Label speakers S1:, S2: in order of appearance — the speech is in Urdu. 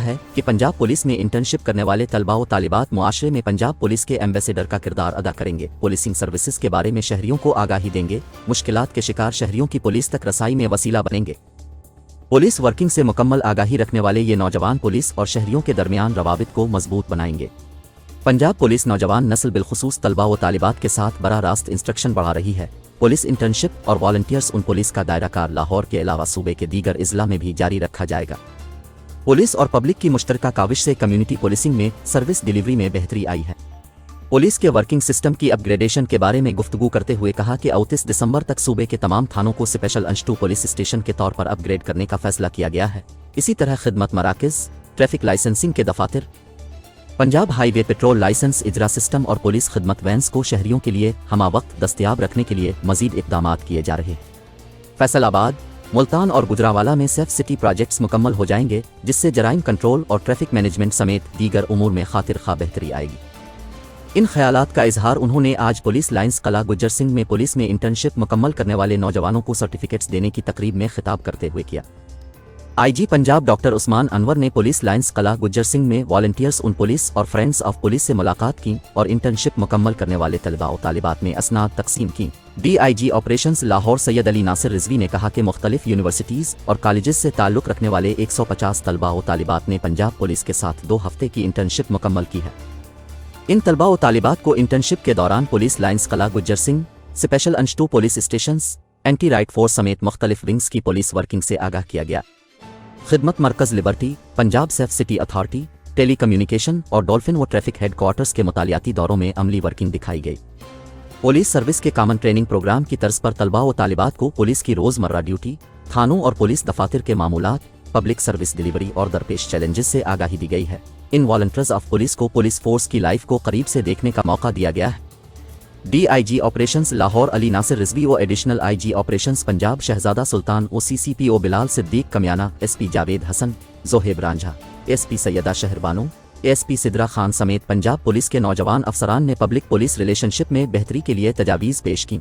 S1: ہے کہ پنجاب پولیس میں انٹرنشپ کرنے والے طلباء و طالبات معاشرے میں پنجاب پولیس کے ایمبیسیڈر کا کردار ادا کریں گے، پولیسنگ سروسز کے بارے میں شہریوں کو آگاہی دیں گے، مشکلات کے شکار شہریوں کی پولیس تک رسائی میں وسیلہ بنیں گے۔ پولیس ورکنگ سے مکمل آگاہی رکھنے والے یہ نوجوان پولیس اور شہریوں کے درمیان روابط کو مضبوط بنائیں گے۔ پنجاب پولیس نوجوان نسل بالخصوص طلباء و طالبات کے ساتھ براہ راست انسٹرکشن بڑھا رہی ہے۔ پولیس انٹرنشپ اور والنٹیئرز ان پولیس کا دائرہ کار لاہور کے علاوہ صوبے کے دیگر اضلاع میں بھی جاری رکھا جائے گا۔ پولیس اور پبلک کی مشترکہ کاوش سے کمیونٹی پولیسنگ میں سروس ڈیلیوری میں بہتری آئی ہے۔ پولیس کے ورکنگ سسٹم کی اپ گریڈیشن کے بارے میں گفتگو کرتے ہوئے کہا کہ 29 دسمبر تک صوبے کے تمام تھانوں کو اسپیشل انچ 2 پولیس اسٹیشن کے طور پر اپ گریڈ کرنے کا فیصلہ کیا گیا ہے۔ اسی طرح خدمت مراکز، ٹریفک لائسنسنگ کے دفاتر، پنجاب ہائی وے پیٹرول لائسنس اجرا سسٹم اور پولیس خدمت وینز کو شہریوں کے لیے ہمہ وقت دستیاب رکھنے کے لیے مزید اقدامات کیے جا رہے ہیں۔ فیصل آباد، ملتان اور گجرانوالہ میں سیف سٹی پروجیکٹس مکمل ہو جائیں گے، جس سے جرائم کنٹرول اور ٹریفک مینجمنٹ سمیت دیگر امور میں خاطر خواہ بہتری آئے گی۔ ان خیالات کا اظہار انہوں نے آج پولیس لائنز قلعہ گجر سنگھ میں پولیس میں انٹرنشپ مکمل کرنے والے نوجوانوں کو سرٹیفکیٹس دینے کی تقریب میں خطاب کرتے ہوئے کیا۔ آئی جی پنجاب ڈاکٹر عثمان انور نے پولیس لائنز قلعہ گجر سنگھ میں والنٹیئرز ان پولیس اور فرینڈز آف پولیس سے ملاقات کی اور انٹرنشپ مکمل کرنے والے طلباء و طالبات میں اسناد تقسیم کی۔ D I G operations Lahore Syed Ali Nasir Rizvi نے کہا کہ مختلف یونیورسٹیز اور کالجز سے تعلق رکھنے والے 150 طلباء و طالبات نے پنجاب پولیس کے ساتھ 2 ہفتے کی انٹرنشپ مکمل کی ہے۔ ان طلباء و طالبات کو انٹرنشپ کے دوران police lines Qila Gujjar Singh, special انچ 2 police stations, anti riot force سمیت مختلف ونگز کی پولیس ورکنگ سے آگاہ کیا گیا۔ Khidmat Markaz Liberty, Punjab safe city authority, telecommunication اور ڈولفن و ٹریفک ہیڈ کوارٹرز کے مطالعاتی دوروں میں عملی ورکنگ دکھائی گئی۔ پولیس سروس کے کامن ٹریننگ پروگرام کی طرز پر طلباء و طالبات کو پولیس کی روزمرہ ڈیوٹی، تھانوں اور پولیس دفاتر کے معمولات، پبلک سروس ڈیلیوری اور درپیش چیلنجز سے آگاہی دی گئی ہے۔ ان والنٹیئرز آف پولیس کو پولیس فورس کی لائف کو قریب سے دیکھنے کا موقع دیا گیا ہے۔ D I G operations Lahore Ali Nasir Rizvi و additional I G operations Punjab Shahzada Sultan O C C P O Bilal Siddique Kamiana, S P Javed Hassan, Zohaib Ranjha, S P Syeda Shehar Bano, S P Sidra Khan سمیت پنجاب پولیس کے نوجوان افسران نے پبلک پولیس ریلیشن شپ میں بہتری کے لیے تجاویز پیش کیں۔